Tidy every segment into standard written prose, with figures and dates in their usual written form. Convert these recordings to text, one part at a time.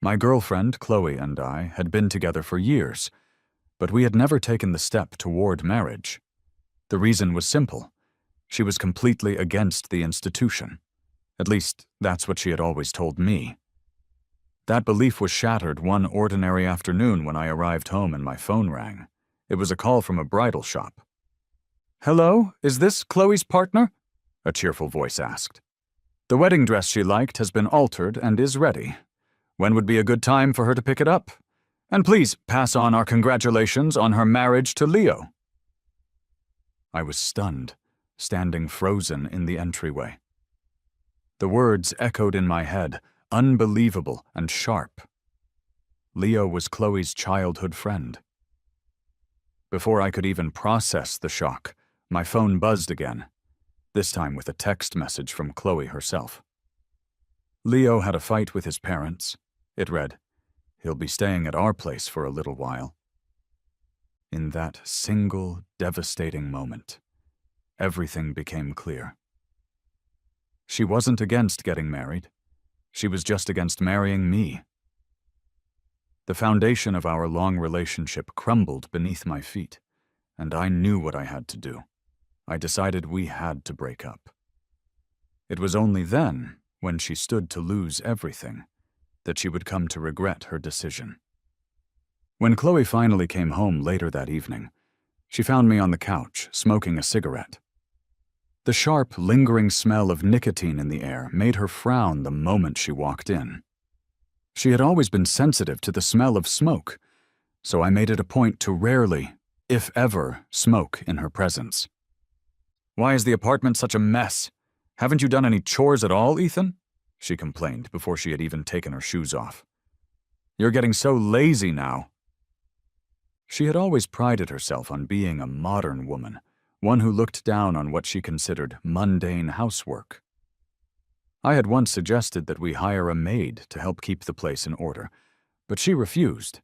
My girlfriend, Chloe, and I had been together for years, but we had never taken the step toward marriage. The reason was simple. She was completely against the institution. At least, that's what she had always told me. That belief was shattered one ordinary afternoon when I arrived home and my phone rang. It was a call from a bridal shop. "Hello, is this Chloe's partner?" a cheerful voice asked. "The wedding dress she liked has been altered and is ready. When would be a good time for her to pick it up? And please pass on our congratulations on her marriage to Leo." I was stunned, standing frozen in the entryway. The words echoed in my head, unbelievable and sharp. Leo was Chloe's childhood friend. Before I could even process the shock, my phone buzzed again, this time with a text message from Chloe herself. Leo had a fight with his parents. It read, "He'll be staying at our place for a little while." In that single, devastating moment, everything became clear. She wasn't against getting married. She was just against marrying me. The foundation of our long relationship crumbled beneath my feet, and I knew what I had to do. I decided we had to break up. It was only then, when she stood to lose everything, that she would come to regret her decision. When Chloe finally came home later that evening, she found me on the couch, smoking a cigarette. The sharp, lingering smell of nicotine in the air made her frown the moment she walked in. She had always been sensitive to the smell of smoke, so I made it a point to rarely, if ever, smoke in her presence. "Why is the apartment such a mess? Haven't you done any chores at all, Ethan?" she complained before she had even taken her shoes off. "You're getting so lazy now." She had always prided herself on being a modern woman, one who looked down on what she considered mundane housework. I had once suggested that we hire a maid to help keep the place in order, but she refused,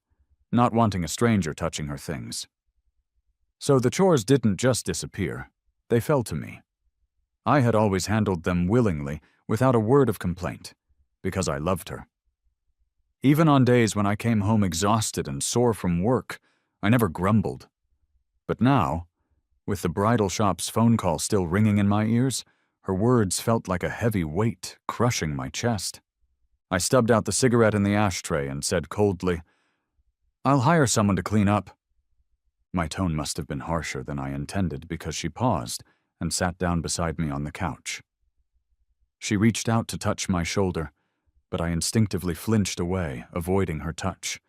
not wanting a stranger touching her things. So the chores didn't just disappear, they fell to me. I had always handled them willingly, without a word of complaint, because I loved her. Even on days when I came home exhausted and sore from work, I never grumbled. But now, with the bridal shop's phone call still ringing in my ears, her words felt like a heavy weight crushing my chest. I stubbed out the cigarette in the ashtray and said coldly, "I'll hire someone to clean up." My tone must have been harsher than I intended because she paused and sat down beside me on the couch. She reached out to touch my shoulder, but I instinctively flinched away, avoiding her touch.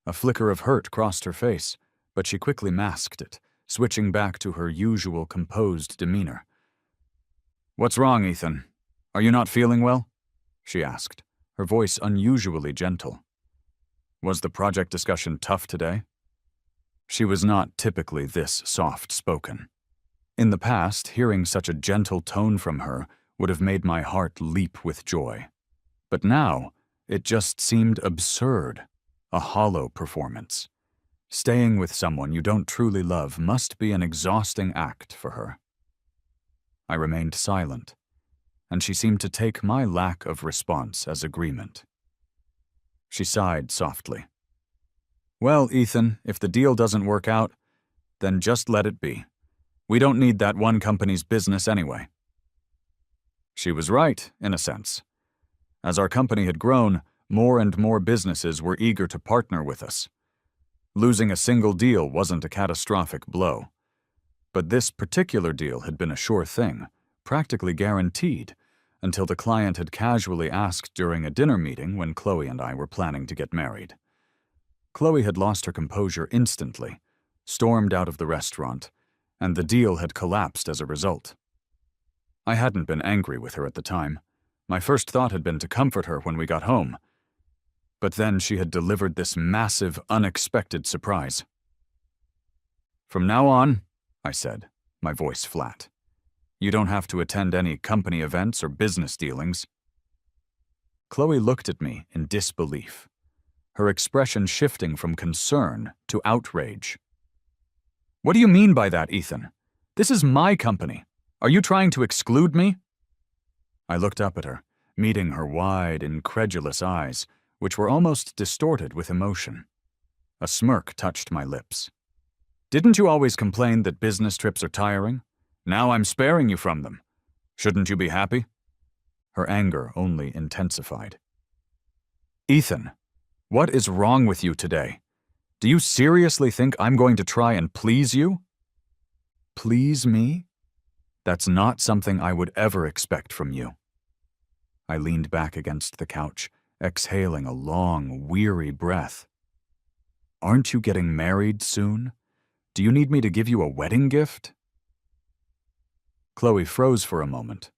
A flicker of hurt crossed her face, but she quickly masked it, switching back to her usual composed demeanor. "What's wrong, Ethan? Are you not feeling well?" she asked, her voice unusually gentle. Was the project discussion tough today? She was not typically this soft-spoken. In the past, hearing such a gentle tone from her would have made my heart leap with joy. But now, it just seemed absurd, a hollow performance. Staying with someone you don't truly love must be an exhausting act for her. I remained silent, and she seemed to take my lack of response as agreement. She sighed softly. "Well, Ethan, if the deal doesn't work out, then just let it be. We don't need that one company's business anyway." She was right, in a sense. As our company had grown, more and more businesses were eager to partner with us. Losing a single deal wasn't a catastrophic blow. But this particular deal had been a sure thing, practically guaranteed, until the client had casually asked during a dinner meeting when Chloe and I were planning to get married. Chloe had lost her composure instantly, stormed out of the restaurant, and the deal had collapsed as a result. I hadn't been angry with her at the time. My first thought had been to comfort her when we got home. But then she had delivered this massive, unexpected surprise. "From now on," I said, my voice flat, "you don't have to attend any company events or business dealings." Chloe looked at me in disbelief, her expression shifting from concern to outrage. "What do you mean by that, Ethan? This is my company. Are you trying to exclude me?" I looked up at her, meeting her wide, incredulous eyes, which were almost distorted with emotion. A smirk touched my lips. "Didn't you always complain that business trips are tiring? Now I'm sparing you from them. Shouldn't you be happy?" Her anger only intensified. "Ethan, what is wrong with you today? Do you seriously think I'm going to try and please you?" "Please me? That's not something I would ever expect from you." I leaned back against the couch, exhaling a long, weary breath. "Aren't you getting married soon? Do you need me to give you a wedding gift?" Chloe froze for a moment,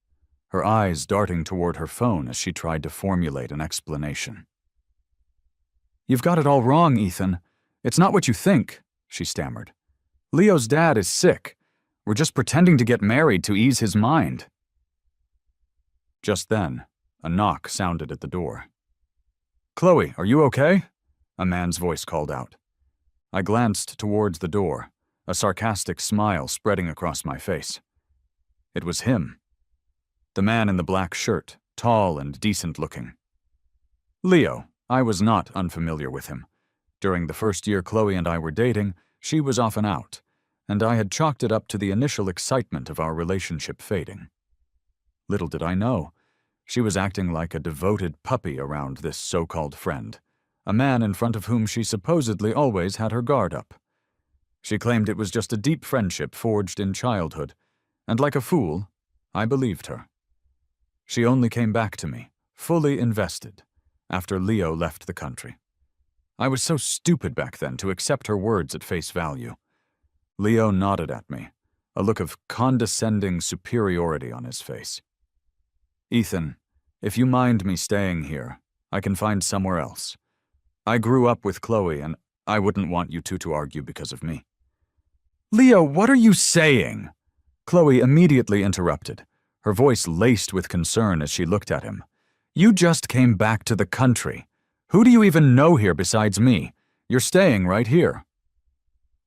her eyes darting toward her phone as she tried to formulate an explanation. "You've got it all wrong, Ethan. It's not what you think," she stammered. "Leo's dad is sick. We're just pretending to get married to ease his mind." Just then, a knock sounded at the door. "Chloe, are you okay?" a man's voice called out. I glanced towards the door, a sarcastic smile spreading across my face. It was him. The man in the black shirt, tall and decent-looking. Leo. I was not unfamiliar with him. During the first year Chloe and I were dating, she was often out, and I had chalked it up to the initial excitement of our relationship fading. Little did I know, she was acting like a devoted puppy around this so-called friend, a man in front of whom she supposedly always had her guard up. She claimed it was just a deep friendship forged in childhood, and like a fool, I believed her. She only came back to me, fully invested, after Leo left the country. I was so stupid back then to accept her words at face value. Leo nodded at me, a look of condescending superiority on his face. "Ethan, if you mind me staying here, I can find somewhere else. I grew up with Chloe, and I wouldn't want you two to argue because of me." "Leo, what are you saying?" Chloe immediately interrupted, her voice laced with concern as she looked at him. "You just came back to the country. Who do you even know here besides me? You're staying right here."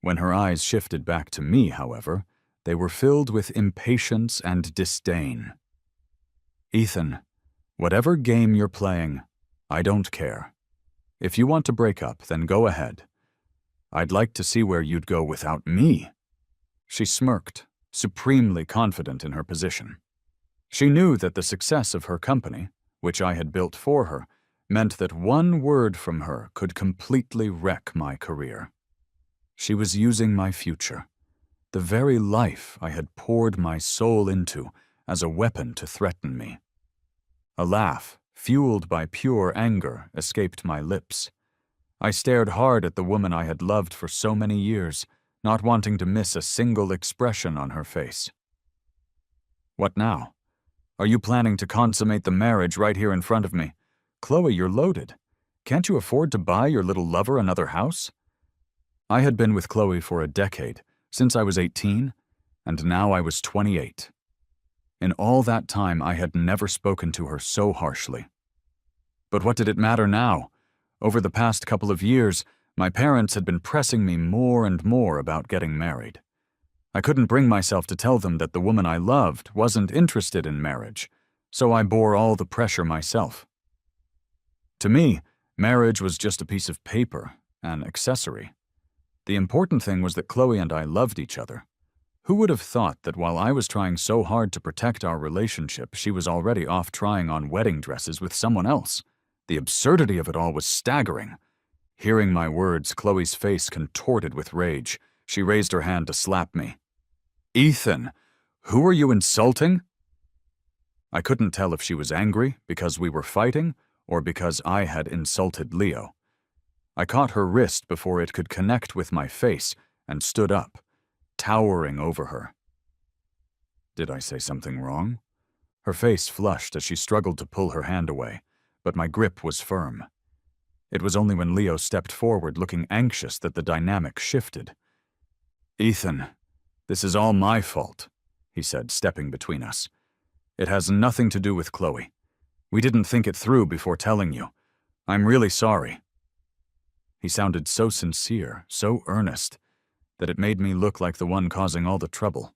When her eyes shifted back to me, however, they were filled with impatience and disdain. "Ethan, whatever game you're playing, I don't care. If you want to break up, then go ahead. I'd like to see where you'd go without me." She smirked, supremely confident in her position. She knew that the success of her company, which I had built for her, meant that one word from her could completely wreck my career. She was using my future, the very life I had poured my soul into, as a weapon to threaten me. A laugh, fueled by pure anger, escaped my lips. I stared hard at the woman I had loved for so many years, not wanting to miss a single expression on her face. "What now? Are you planning to consummate the marriage right here in front of me? Chloe, you're loaded. Can't you afford to buy your little lover another house?" I had been with Chloe for a decade, since I was 18, and now I was 28. In all that time, I had never spoken to her so harshly. But what did it matter now? Over the past couple of years, my parents had been pressing me more and more about getting married. I couldn't bring myself to tell them that the woman I loved wasn't interested in marriage, so I bore all the pressure myself. To me, marriage was just a piece of paper, an accessory. The important thing was that Chloe and I loved each other. Who would have thought that while I was trying so hard to protect our relationship, she was already off trying on wedding dresses with someone else? The absurdity of it all was staggering. Hearing my words, Chloe's face contorted with rage. She raised her hand to slap me. "Ethan, who are you insulting?" I couldn't tell if she was angry because we were fighting or because I had insulted Leo. I caught her wrist before it could connect with my face and stood up, towering over her. Did I say something wrong? Her face flushed as she struggled to pull her hand away, but my grip was firm. It was only when Leo stepped forward looking anxious that the dynamic shifted. "Ethan, this is all my fault," he said, stepping between us. "It has nothing to do with Chloe. We didn't think it through before telling you. I'm really sorry." He sounded so sincere, so earnest, that it made me look like the one causing all the trouble.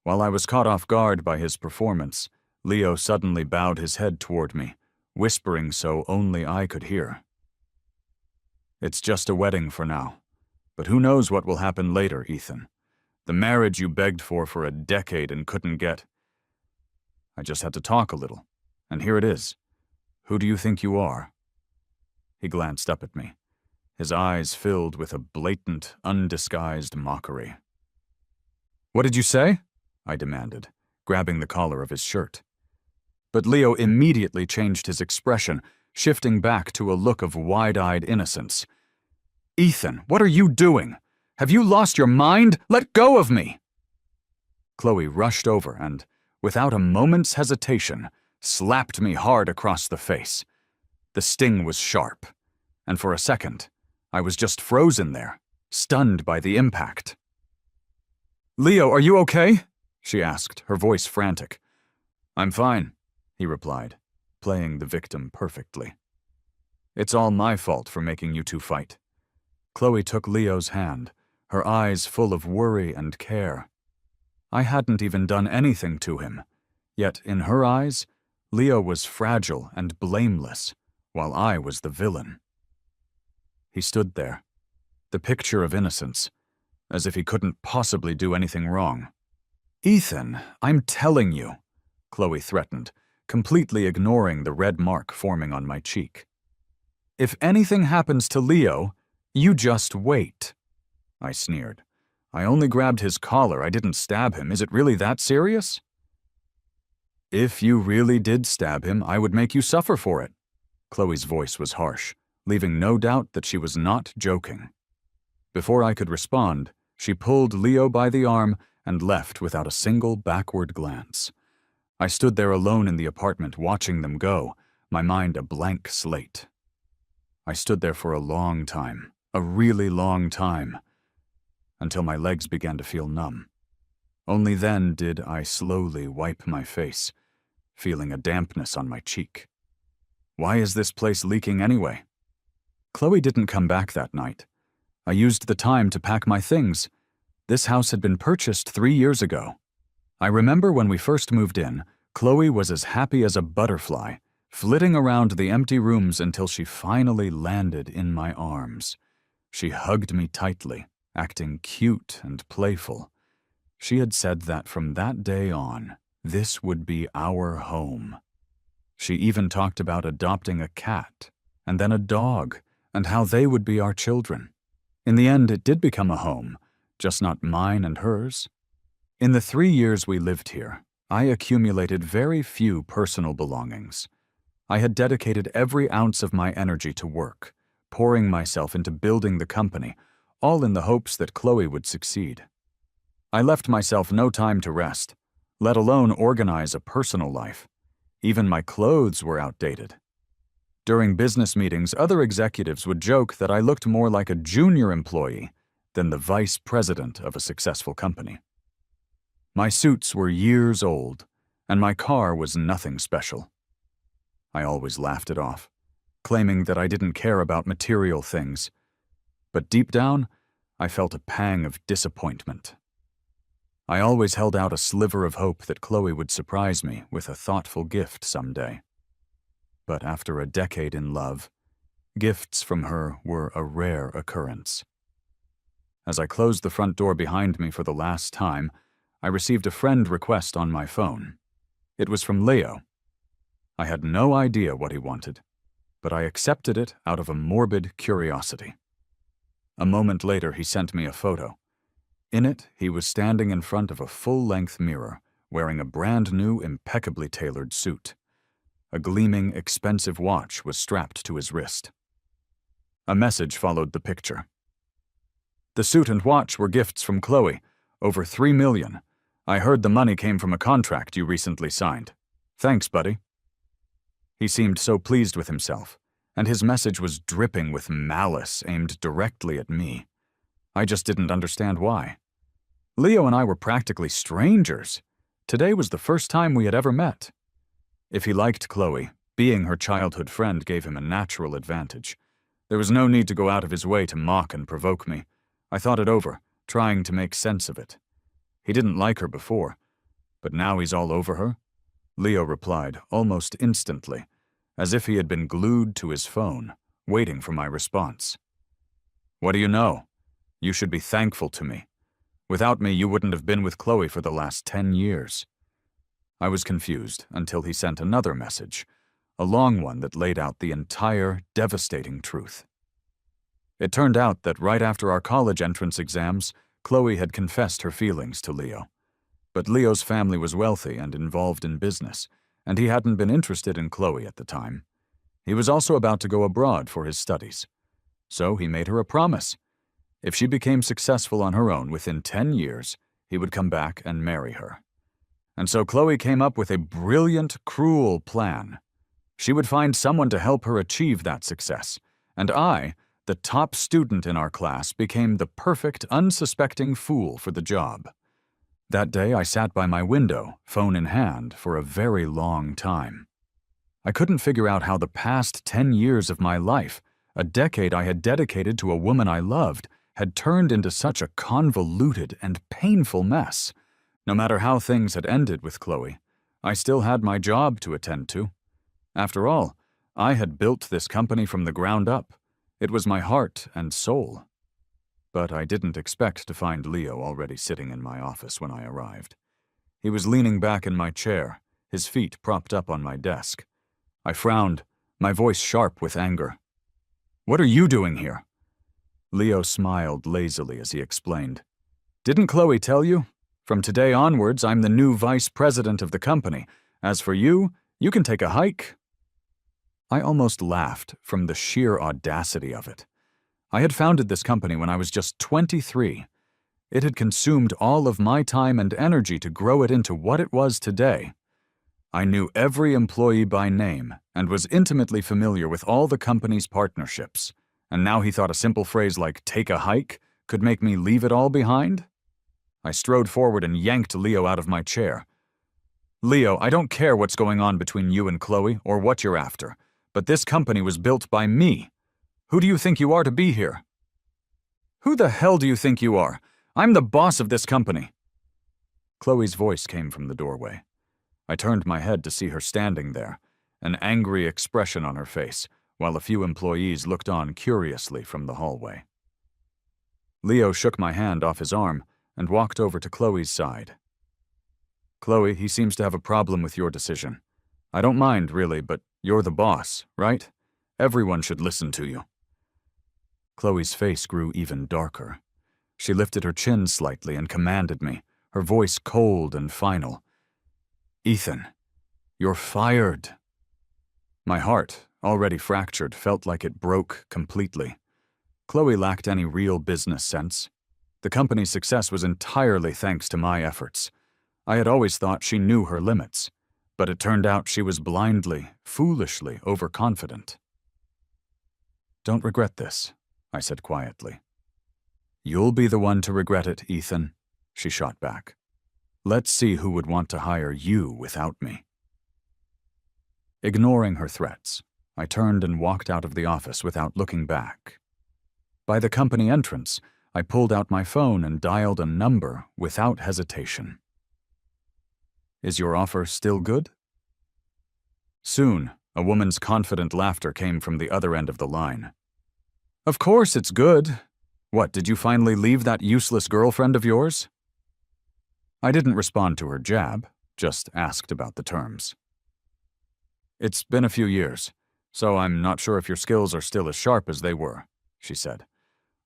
While I was caught off guard by his performance, Leo suddenly bowed his head toward me, whispering so only I could hear. "It's just a wedding for now. But who knows what will happen later, Ethan. The marriage you begged for a decade and couldn't get. I just had to talk a little, and here it is. Who do you think you are?" He glanced up at me, his eyes filled with a blatant, undisguised mockery. "What did you say?" I demanded, grabbing the collar of his shirt. But Leo immediately changed his expression, shifting back to a look of wide-eyed innocence. "Ethan, what are you doing? Have you lost your mind? Let go of me!" Chloe rushed over and, without a moment's hesitation, slapped me hard across the face. The sting was sharp, and for a second, I was just frozen there, stunned by the impact. "Leo, are you okay?" she asked, her voice frantic. "I'm fine," he replied, playing the victim perfectly. "It's all my fault for making you two fight." Chloe took Leo's hand, her eyes full of worry and care. I hadn't even done anything to him, yet in her eyes, Leo was fragile and blameless, while I was the villain. He stood there, the picture of innocence, as if he couldn't possibly do anything wrong. "Ethan, I'm telling you," Chloe threatened, completely ignoring the red mark forming on my cheek. "If anything happens to Leo, you just wait." I sneered. "I only grabbed his collar, I didn't stab him. Is it really that serious?" "If you really did stab him, I would make you suffer for it." Chloe's voice was harsh, leaving no doubt that she was not joking. Before I could respond, she pulled Leo by the arm and left without a single backward glance. I stood there alone in the apartment watching them go, my mind a blank slate. I stood there for a long time, a really long time, until my legs began to feel numb. Only then did I slowly wipe my face, feeling a dampness on my cheek. Why is this place leaking anyway? Chloe didn't come back that night. I used the time to pack my things. This house had been purchased 3 years ago. I remember when we first moved in, Chloe was as happy as a butterfly, flitting around the empty rooms until she finally landed in my arms. She hugged me tightly, acting cute and playful. She had said that from that day on, this would be our home. She even talked about adopting a cat, and then a dog, and how they would be our children. In the end, it did become a home, just not mine and hers. In the 3 years we lived here, I accumulated very few personal belongings. I had dedicated every ounce of my energy to work, pouring myself into building the company, all in the hopes that Chloe would succeed. I left myself no time to rest, let alone organize a personal life. Even my clothes were outdated. During business meetings, other executives would joke that I looked more like a junior employee than the vice president of a successful company. My suits were years old, and my car was nothing special. I always laughed it off, claiming that I didn't care about material things. But deep down, I felt a pang of disappointment. I always held out a sliver of hope that Chloe would surprise me with a thoughtful gift someday. But after a decade in love, gifts from her were a rare occurrence. As I closed the front door behind me for the last time, I received a friend request on my phone. It was from Leo. I had no idea what he wanted, but I accepted it out of a morbid curiosity. A moment later, he sent me a photo. In it, he was standing in front of a full-length mirror, wearing a brand-new, impeccably tailored suit. A gleaming, expensive watch was strapped to his wrist. A message followed the picture. "The suit and watch were gifts from Chloe, over $3 million. I heard the money came from a contract you recently signed. Thanks, buddy." He seemed so pleased with himself, and his message was dripping with malice aimed directly at me. I just didn't understand why. Leo and I were practically strangers. Today was the first time we had ever met. If he liked Chloe, being her childhood friend gave him a natural advantage. There was no need to go out of his way to mock and provoke me. I thought it over, trying to make sense of it. He didn't like her before, but now he's all over her? Leo replied, almost instantly, as if he had been glued to his phone, waiting for my response. "What do you know? You should be thankful to me. Without me, you wouldn't have been with Chloe for the last 10 years. I was confused until he sent another message, a long one that laid out the entire devastating truth. It turned out that right after our college entrance exams, Chloe had confessed her feelings to Leo. But Leo's family was wealthy and involved in business, and he hadn't been interested in Chloe at the time. He was also about to go abroad for his studies. So he made her a promise. If she became successful on her own within 10 years, he would come back and marry her. And so Chloe came up with a brilliant, cruel plan. She would find someone to help her achieve that success, and I, the top student in our class, became the perfect, unsuspecting fool for the job. That day, I sat by my window, phone in hand, for a very long time. I couldn't figure out how the past 10 years of my life, a decade I had dedicated to a woman I loved, had turned into such a convoluted and painful mess. No matter how things had ended with Chloe, I still had my job to attend to. After all, I had built this company from the ground up. It was my heart and soul. But I didn't expect to find Leo already sitting in my office when I arrived. He was leaning back in my chair, his feet propped up on my desk. I frowned, my voice sharp with anger. "What are you doing here?" Leo smiled lazily as he explained. "Didn't Chloe tell you? From today onwards, I'm the new vice president of the company. As for you, you can take a hike." I almost laughed from the sheer audacity of it. I had founded this company when I was just 23. It had consumed all of my time and energy to grow it into what it was today. I knew every employee by name and was intimately familiar with all the company's partnerships. And now he thought a simple phrase like "take a hike" could make me leave it all behind? I strode forward and yanked Leo out of my chair. "Leo, I don't care what's going on between you and Chloe or what you're after, but this company was built by me. Who do you think you are to be here?" "Who the hell do you think you are? I'm the boss of this company." Chloe's voice came from the doorway. I turned my head to see her standing there, an angry expression on her face, while a few employees looked on curiously from the hallway. Leo shook my hand off his arm and walked over to Chloe's side. "Chloe, he seems to have a problem with your decision. I don't mind, really, but you're the boss, right? Everyone should listen to you." Chloe's face grew even darker. She lifted her chin slightly and commanded me, her voice cold and final. "Ethan, you're fired." My heart, already fractured, felt like it broke completely. Chloe lacked any real business sense. The company's success was entirely thanks to my efforts. I had always thought she knew her limits, but it turned out she was blindly, foolishly overconfident. "Don't regret this," I said quietly. "You'll be the one to regret it, Ethan," she shot back. "Let's see who would want to hire you without me." Ignoring her threats, I turned and walked out of the office without looking back. By the company entrance, I pulled out my phone and dialed a number without hesitation. "Is your offer still good?" Soon, a woman's confident laughter came from the other end of the line. "Of course it's good. What, did you finally leave that useless girlfriend of yours?" I didn't respond to her jab, just asked about the terms. "It's been a few years, so I'm not sure if your skills are still as sharp as they were," she said.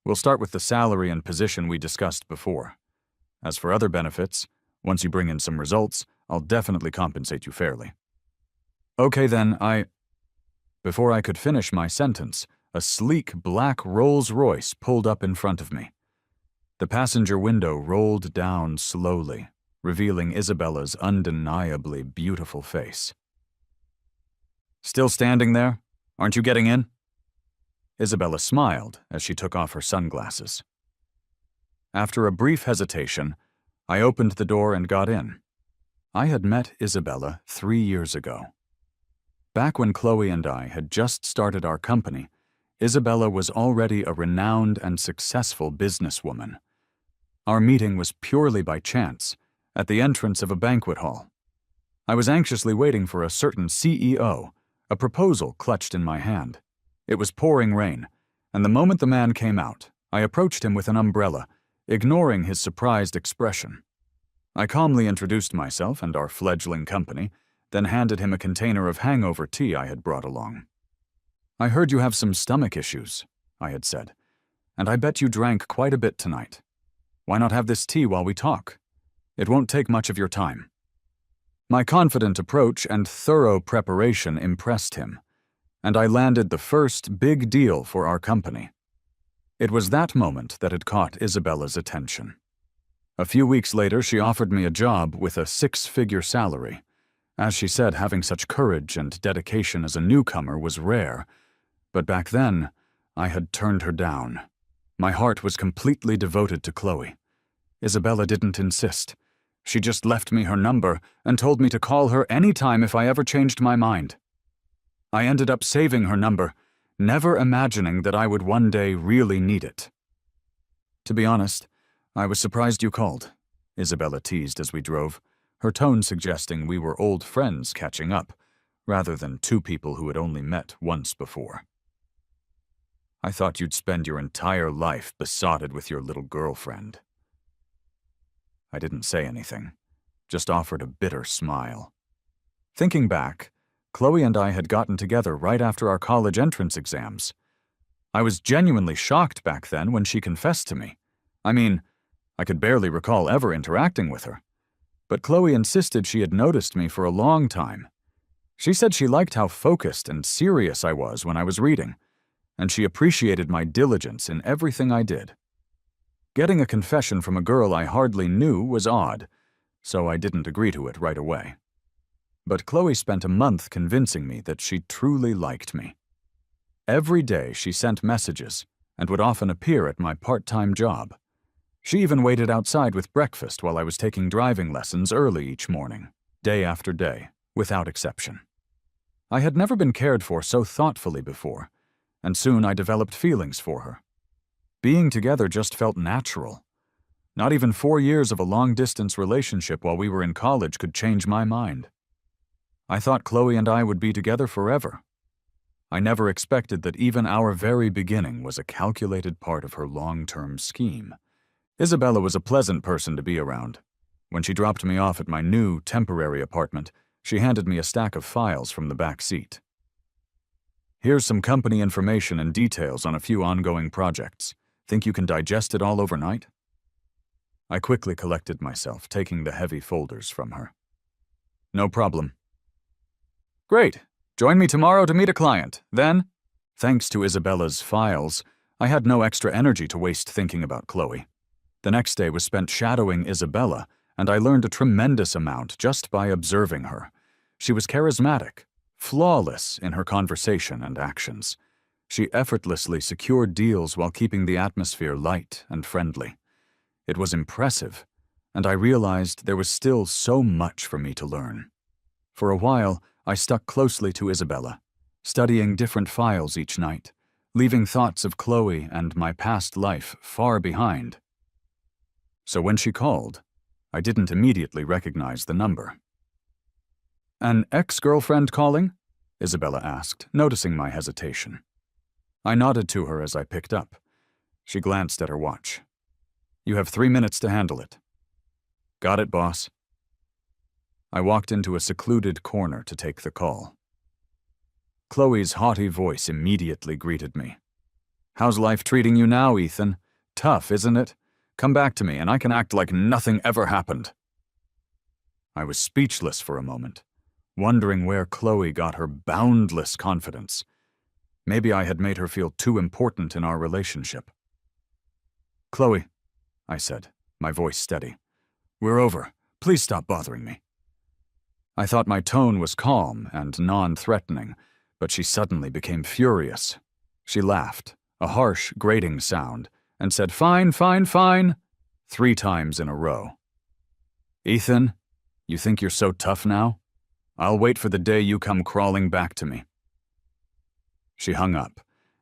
"We'll start with the salary and position we discussed before. As for other benefits, once you bring in some results, I'll definitely compensate you fairly." "Okay then, Before I could finish my sentence, a sleek black Rolls-Royce pulled up in front of me. The passenger window rolled down slowly, revealing Isabella's undeniably beautiful face. "Still standing there? Aren't you getting in?" Isabella smiled as she took off her sunglasses. After a brief hesitation, I opened the door and got in. I had met Isabella 3 years ago. Back when Chloe and I had just started our company, Isabella was already a renowned and successful businesswoman. Our meeting was purely by chance, at the entrance of a banquet hall. I was anxiously waiting for a certain CEO, a proposal clutched in my hand. It was pouring rain, and the moment the man came out, I approached him with an umbrella, ignoring his surprised expression. I calmly introduced myself and our fledgling company, then handed him a container of hangover tea I had brought along. "I heard you have some stomach issues," I had said, "and I bet you drank quite a bit tonight. Why not have this tea while we talk? It won't take much of your time." My confident approach and thorough preparation impressed him, and I landed the first big deal for our company. It was that moment that had caught Isabella's attention. A few weeks later, she offered me a job with a 6-figure salary. As she said, having such courage and dedication as a newcomer was rare, but back then, I had turned her down. My heart was completely devoted to Chloe. Isabella didn't insist. She just left me her number and told me to call her any time if I ever changed my mind. I ended up saving her number, never imagining that I would one day really need it. "To be honest, I was surprised you called," Isabella teased as we drove, her tone suggesting we were old friends catching up, rather than two people who had only met once before. "I thought you'd spend your entire life besotted with your little girlfriend." I didn't say anything, just offered a bitter smile. Thinking back, Chloe and I had gotten together right after our college entrance exams. I was genuinely shocked back then when she confessed to me. I mean, I could barely recall ever interacting with her. But Chloe insisted she had noticed me for a long time. She said she liked how focused and serious I was when I was reading, and she appreciated my diligence in everything I did. Getting a confession from a girl I hardly knew was odd, so I didn't agree to it right away. But Chloe spent a month convincing me that she truly liked me. Every day she sent messages and would often appear at my part-time job. She even waited outside with breakfast while I was taking driving lessons early each morning, day after day, without exception. I had never been cared for so thoughtfully before, and soon I developed feelings for her. Being together just felt natural. Not even 4 years of a long-distance relationship while we were in college could change my mind. I thought Chloe and I would be together forever. I never expected that even our very beginning was a calculated part of her long-term scheme. Isabella was a pleasant person to be around. When she dropped me off at my new, temporary apartment, she handed me a stack of files from the back seat. "Here's some company information and details on a few ongoing projects. Think you can digest it all overnight?" I quickly collected myself, taking the heavy folders from her. "No problem." "Great. Join me tomorrow to meet a client. Then," thanks to Isabella's files, I had no extra energy to waste thinking about Chloe. The next day was spent shadowing Isabella, and I learned a tremendous amount just by observing her. She was charismatic, flawless in her conversation and actions. She effortlessly secured deals while keeping the atmosphere light and friendly. It was impressive, and I realized there was still so much for me to learn. For a while, I stuck closely to Isabella, studying different files each night, leaving thoughts of Chloe and my past life far behind. So when she called, I didn't immediately recognize the number. "An ex-girlfriend calling?" Isabella asked, noticing my hesitation. I nodded to her as I picked up. She glanced at her watch. "You have 3 minutes to handle it." "Got it, boss." I walked into a secluded corner to take the call. Chloe's haughty voice immediately greeted me. "How's life treating you now, Ethan? Tough, isn't it? Come back to me and I can act like nothing ever happened." I was speechless for a moment, wondering where Chloe got her boundless confidence. Maybe I had made her feel too important in our relationship. "Chloe," I said, my voice steady, "we're over. Please stop bothering me." I thought my tone was calm and non-threatening, but she suddenly became furious. She laughed, a harsh, grating sound, and said, "Fine, fine, fine," 3 times in a row. "Ethan, you think you're so tough now? I'll wait for the day you come crawling back to me." She hung up,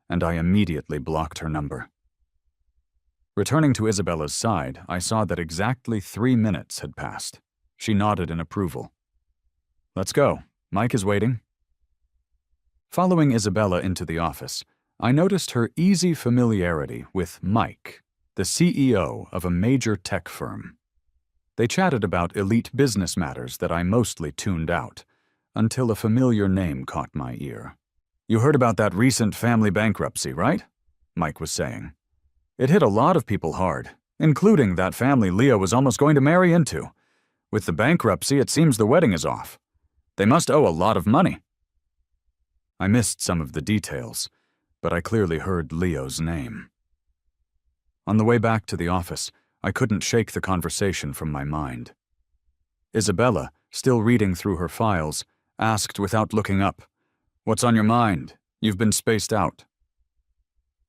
and I immediately blocked her number. Returning to Isabella's side, I saw that exactly 3 minutes had passed. She nodded in approval. "Let's go. Mike is waiting." Following Isabella into the office, I noticed her easy familiarity with Mike, the CEO of a major tech firm. They chatted about elite business matters that I mostly tuned out, until a familiar name caught my ear. "You heard about that recent family bankruptcy, right?" Mike was saying. "It hit a lot of people hard, including that family Leo was almost going to marry into. With the bankruptcy, it seems the wedding is off. They must owe a lot of money." I missed some of the details, but I clearly heard Leo's name. On the way back to the office, I couldn't shake the conversation from my mind. Isabella, still reading through her files, asked without looking up, "What's on your mind? You've been spaced out."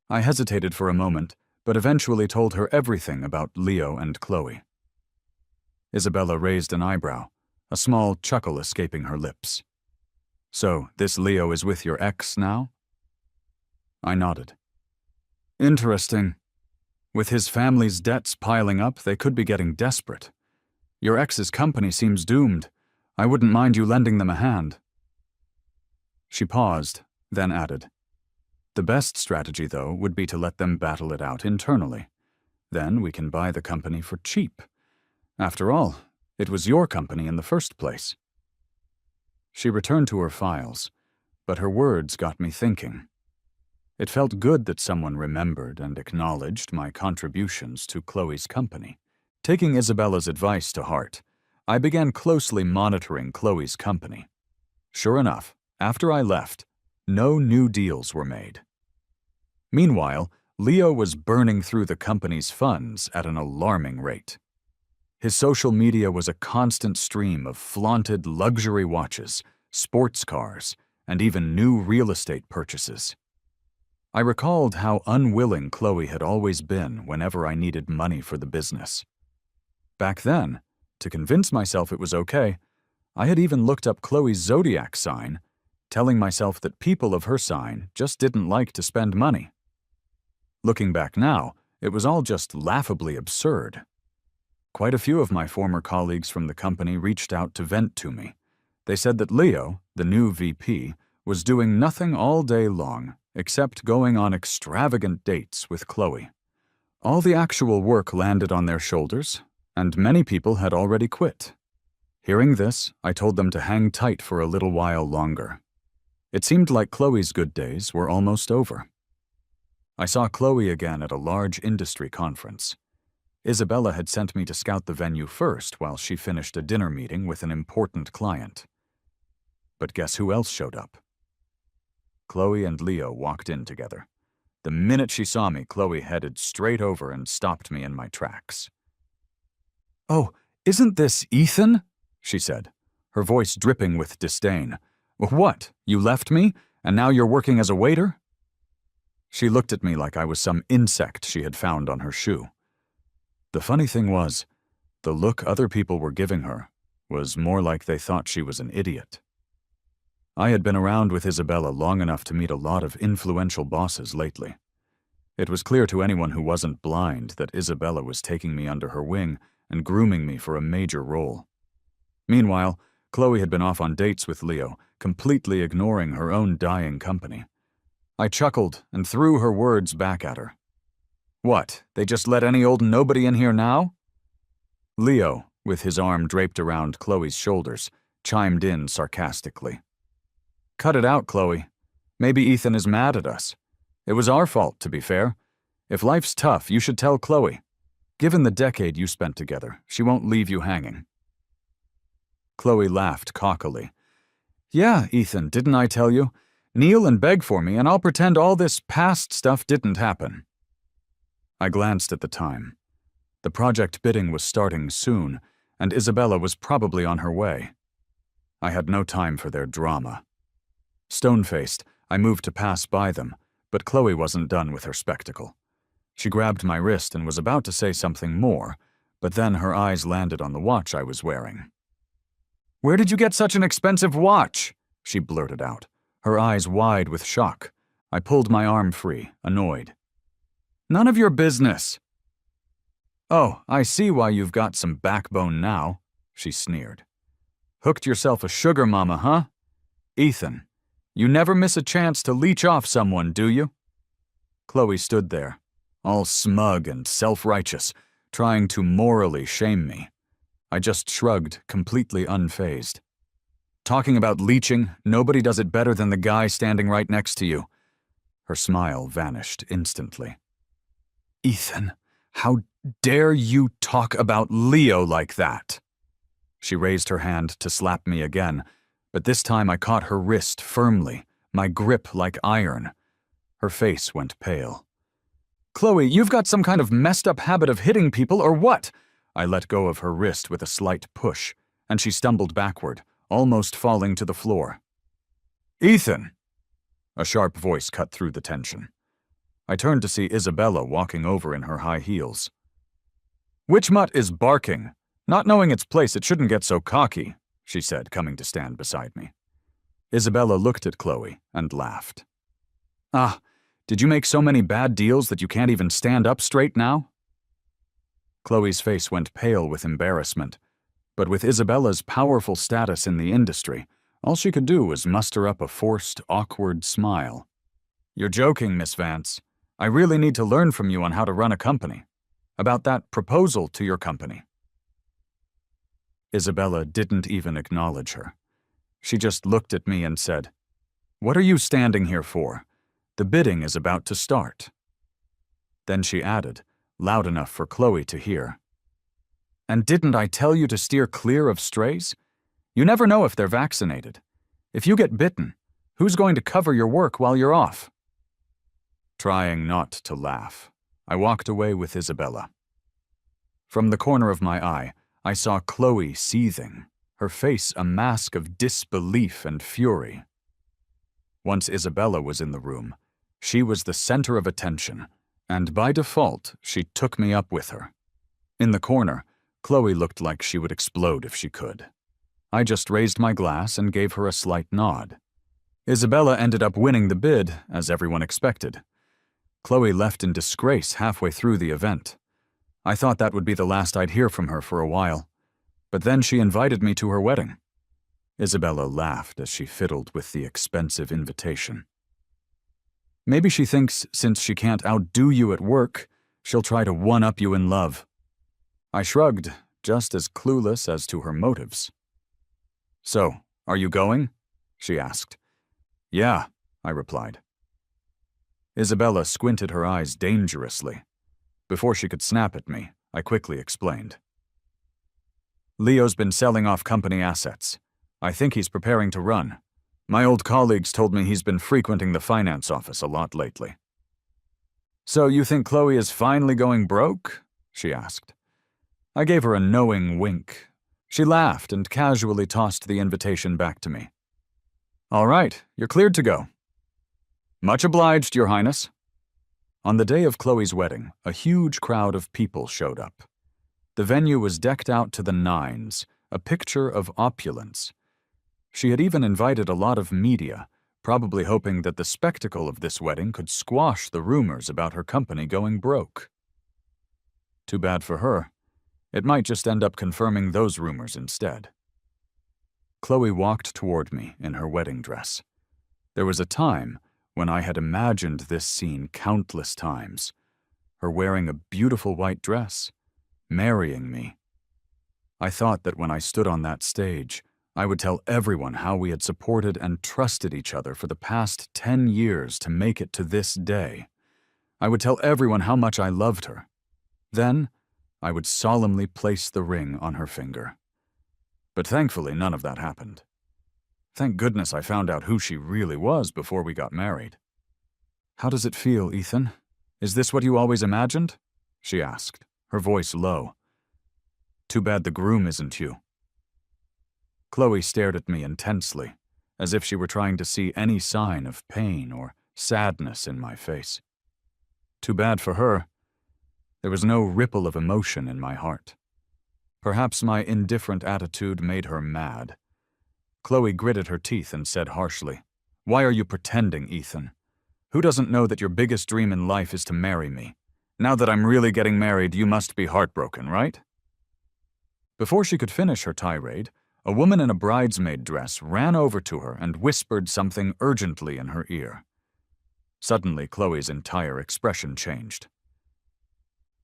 I hesitated for a moment, but eventually told her everything about Leo and Chloe. Isabella raised an eyebrow, a small chuckle escaping her lips. "So, this Leo is with your ex now?" I nodded. "Interesting. With his family's debts piling up, they could be getting desperate. Your ex's company seems doomed. I wouldn't mind you lending them a hand." She paused, then added, "The best strategy, though, would be to let them battle it out internally. Then we can buy the company for cheap. After all, it was your company in the first place." She returned to her files, but her words got me thinking. It felt good that someone remembered and acknowledged my contributions to Chloe's company. Taking Isabella's advice to heart, I began closely monitoring Chloe's company. Sure enough, after I left, no new deals were made. Meanwhile, Leo was burning through the company's funds at an alarming rate. His social media was a constant stream of flaunted luxury watches, sports cars, and even new real estate purchases. I recalled how unwilling Chloe had always been whenever I needed money for the business. Back then, to convince myself it was okay, I had even looked up Chloe's zodiac sign, telling myself that people of her sign just didn't like to spend money. Looking back now, it was all just laughably absurd. Quite a few of my former colleagues from the company reached out to vent to me. They said that Leo, the new VP, was doing nothing all day long except going on extravagant dates with Chloe. All the actual work landed on their shoulders, and many people had already quit. Hearing this, I told them to hang tight for a little while longer. It seemed like Chloe's good days were almost over. I saw Chloe again at a large industry conference. Isabella had sent me to scout the venue first while she finished a dinner meeting with an important client. But guess who else showed up? Chloe and Leo walked in together. The minute she saw me, Chloe headed straight over and stopped me in my tracks. "Oh, isn't this Ethan?" she said, her voice dripping with disdain. "What, you left me, and now you're working as a waiter?" She looked at me like I was some insect she had found on her shoe. The funny thing was, the look other people were giving her was more like they thought she was an idiot. I had been around with Isabella long enough to meet a lot of influential bosses lately. It was clear to anyone who wasn't blind that Isabella was taking me under her wing and grooming me for a major role. Meanwhile, Chloe had been off on dates with Leo, completely ignoring her own dying company. I chuckled and threw her words back at her. "What, they just let any old nobody in here now?" Leo, with his arm draped around Chloe's shoulders, chimed in sarcastically. "Cut it out, Chloe. Maybe Ethan is mad at us. It was our fault, to be fair. If life's tough, you should tell Chloe. Given the decade you spent together, she won't leave you hanging." Chloe laughed cockily. "Yeah, Ethan, didn't I tell you? Kneel and beg for me, and I'll pretend all this past stuff didn't happen." I glanced at the time. The project bidding was starting soon, and Isabella was probably on her way. I had no time for their drama. Stone-faced, I moved to pass by them, but Chloe wasn't done with her spectacle. She grabbed my wrist and was about to say something more, but then her eyes landed on the watch I was wearing. "Where did you get such an expensive watch?" she blurted out, her eyes wide with shock. I pulled my arm free, annoyed. "None of your business." "Oh, I see why you've got some backbone now," she sneered. "Hooked yourself a sugar mama, huh? Ethan, You never miss a chance to leech off someone, do you? Chloe stood there, all smug and self-righteous, trying to morally shame me. I just shrugged, completely unfazed. Talking about leeching, nobody does it better than the guy standing right next to you. Her smile vanished instantly. Ethan, how dare you talk about Leo like that? She raised her hand to slap me again, but this time I caught her wrist firmly, my grip like iron. Her face went pale. Chloe, you've got some kind of messed up habit of hitting people, or what? I let go of her wrist with a slight push, and she stumbled backward, almost falling to the floor. Ethan! A sharp voice cut through the tension. I turned to see Isabella walking over in her high heels. Which mutt is barking? Not knowing its place, it shouldn't get so cocky, she said, coming to stand beside me. Isabella looked at Chloe and laughed. Ah, did you make so many bad deals that you can't even stand up straight now? Chloe's face went pale with embarrassment, but with Isabella's powerful status in the industry, all she could do was muster up a forced, awkward smile. You're joking, Miss Vance. I really need to learn from you on how to run a company. About that proposal to your company. Isabella didn't even acknowledge her. She just looked at me and said, What are you standing here for? The bidding is about to start. Then she added, loud enough for Chloe to hear. And didn't I tell you to steer clear of strays? You never know if they're vaccinated. If you get bitten, who's going to cover your work while you're off? Trying not to laugh, I walked away with Isabella. From the corner of my eye, I saw Chloe seething, her face a mask of disbelief and fury. Once Isabella was in the room, she was the center of attention, and by default, she took me up with her. In the corner, Chloe looked like she would explode if she could. I just raised my glass and gave her a slight nod. Isabella ended up winning the bid, as everyone expected. Chloe left in disgrace halfway through the event. I thought that would be the last I'd hear from her for a while, but then she invited me to her wedding. Isabella laughed as she fiddled with the expensive invitation. Maybe she thinks since she can't outdo you at work, she'll try to one-up you in love. I shrugged, just as clueless as to her motives. So, are you going? She asked. Yeah, I replied. Isabella squinted her eyes dangerously. Before she could snap at me, I quickly explained. Leo's been selling off company assets. I think he's preparing to run. My old colleagues told me he's been frequenting the finance office a lot lately. So you think Chloe is finally going broke? She asked. I gave her a knowing wink. She laughed and casually tossed the invitation back to me. All right, you're cleared to go. Much obliged, Your Highness. On the day of Chloe's wedding, a huge crowd of people showed up. The venue was decked out to the nines, a picture of opulence. She had even invited a lot of media, probably hoping that the spectacle of this wedding could squash the rumors about her company going broke. Too bad for her. It might just end up confirming those rumors instead. Chloe walked toward me in her wedding dress. There was a time when I had imagined this scene countless times, her wearing a beautiful white dress, marrying me. I thought that when I stood on that stage, I would tell everyone how we had supported and trusted each other for the past 10 years to make it to this day. I would tell everyone how much I loved her. Then, I would solemnly place the ring on her finger. But thankfully, none of that happened. Thank goodness I found out who she really was before we got married. How does it feel, Ethan? Is this what you always imagined? She asked, her voice low. Too bad the groom isn't you. Chloe stared at me intensely, as if she were trying to see any sign of pain or sadness in my face. Too bad for her. There was no ripple of emotion in my heart. Perhaps my indifferent attitude made her mad. Chloe gritted her teeth and said harshly, "Why are you pretending, Ethan? Who doesn't know that your biggest dream in life is to marry me? Now that I'm really getting married, you must be heartbroken, right?" Before she could finish her tirade, A woman in a bridesmaid dress ran over to her and whispered something urgently in her ear. Suddenly, Chloe's entire expression changed.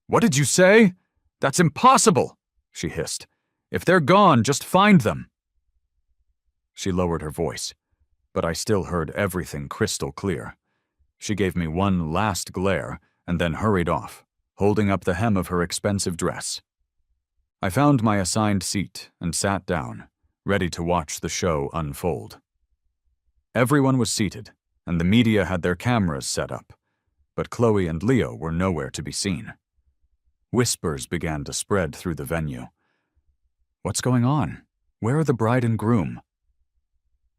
"What did you say? That's impossible!" she hissed. "If they're gone, just find them." She lowered her voice, but I still heard everything crystal clear. She gave me one last glare and then hurried off, holding up the hem of her expensive dress. I found my assigned seat and sat down, ready to watch the show unfold. Everyone was seated, and the media had their cameras set up, but Chloe and Leo were nowhere to be seen. Whispers began to spread through the venue. "What's going on? Where are the bride and groom?"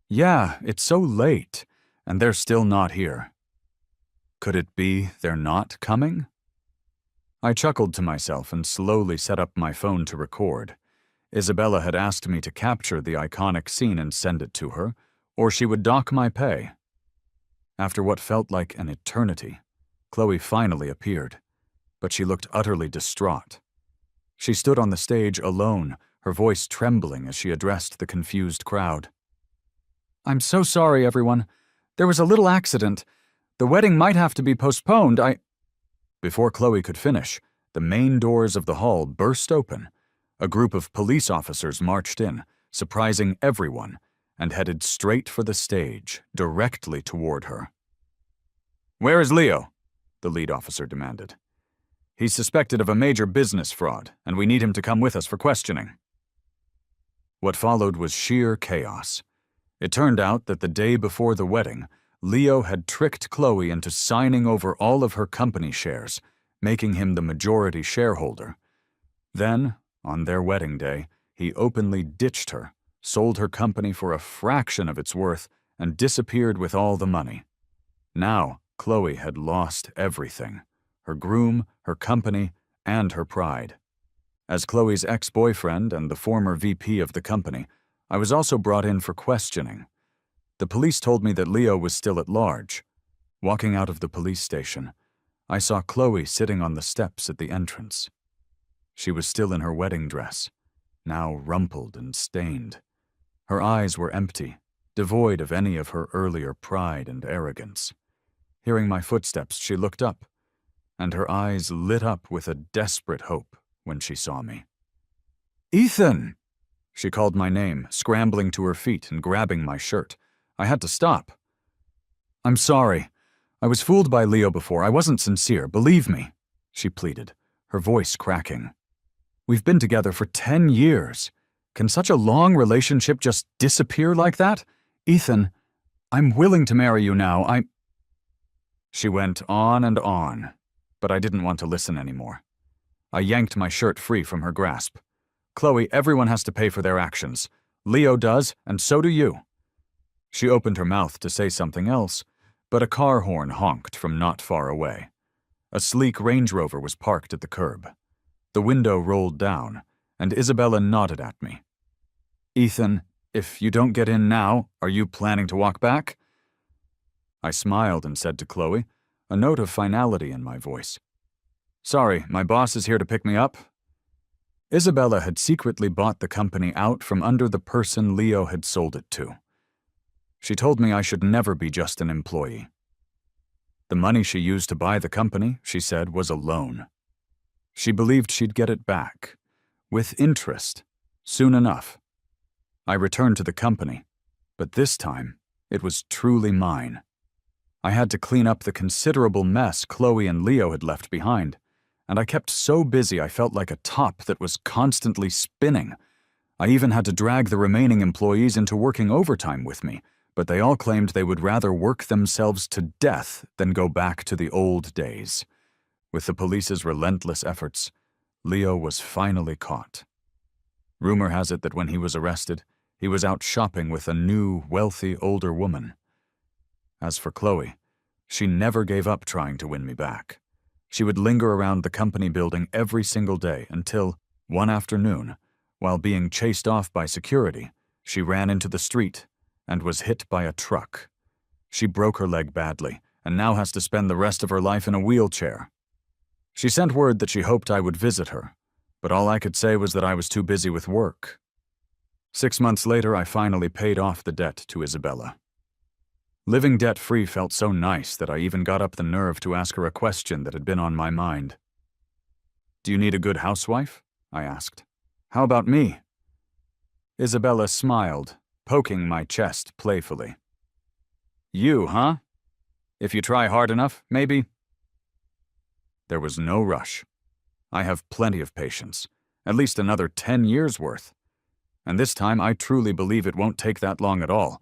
"Yeah, it's so late, and they're still not here." Could it be they're not coming? I chuckled to myself and slowly set up my phone to record. Isabella had asked me to capture the iconic scene and send it to her, or she would dock my pay. After what felt like an eternity, Chloe finally appeared, but she looked utterly distraught. She stood on the stage alone, her voice trembling as she addressed the confused crowd. "I'm so sorry, everyone. There was a little accident. The wedding might have to be postponed. Before Chloe could finish, the main doors of the hall burst open. A group of police officers marched in, surprising everyone, and headed straight for the stage, directly toward her. "Where is Leo?" the lead officer demanded. "He's suspected of a major business fraud, and we need him to come with us for questioning." What followed was sheer chaos. It turned out that the day before the wedding, Leo had tricked Chloe into signing over all of her company shares, making him the majority shareholder. Then, on their wedding day, he openly ditched her, sold her company for a fraction of its worth, and disappeared with all the money. Now, Chloe had lost everything: her groom, her company, and her pride. As Chloe's ex-boyfriend and the former VP of the company, I was also brought in for questioning. The police told me that Leo was still at large. Walking out of the police station, I saw Chloe sitting on the steps at the entrance. She was still in her wedding dress, now rumpled and stained. Her eyes were empty, devoid of any of her earlier pride and arrogance. Hearing my footsteps, she looked up, and her eyes lit up with a desperate hope when she saw me. "Ethan!" She called my name, scrambling to her feet and grabbing my shirt. I had to stop. "I'm sorry. I was fooled by Leo before. I wasn't sincere, believe me," she pleaded, her voice cracking. "We've been together for 10 years. Can such a long relationship just disappear like that? Ethan, I'm willing to marry you now. She went on and on, but I didn't want to listen anymore. I yanked my shirt free from her grasp. "Chloe, everyone has to pay for their actions. Leo does, and so do you." She opened her mouth to say something else, but a car horn honked from not far away. A sleek Range Rover was parked at the curb. The window rolled down, and Isabella nodded at me. "Ethan, if you don't get in now, are you planning to walk back?" I smiled and said to Chloe, a note of finality in my voice, "Sorry, my boss is here to pick me up." Isabella had secretly bought the company out from under the person Leo had sold it to. She told me I should never be just an employee. The money she used to buy the company, she said, was a loan. She believed she'd get it back, with interest, soon enough. I returned to the company, but this time it was truly mine. I had to clean up the considerable mess Chloe and Leo had left behind, and I kept so busy I felt like a top that was constantly spinning. I even had to drag the remaining employees into working overtime with me, but they all claimed they would rather work themselves to death than go back to the old days. With the police's relentless efforts, Leo was finally caught. Rumor has it that when he was arrested, he was out shopping with a new, wealthy, older woman. As for Chloe, she never gave up trying to win me back. She would linger around the company building every single day until, one afternoon, while being chased off by security, she ran into the street and was hit by a truck. She broke her leg badly and now has to spend the rest of her life in a wheelchair. She sent word that she hoped I would visit her, but all I could say was that I was too busy with work. 6 months later, I finally paid off the debt to Isabella. Living debt-free felt so nice that I even got up the nerve to ask her a question that had been on my mind. "Do you need a good housewife?" I asked. "How about me?" Isabella smiled, poking my chest playfully. "You, huh? If you try hard enough, maybe." There was no rush. I have plenty of patience, at least another 10 years' worth. And this time I truly believe it won't take that long at all,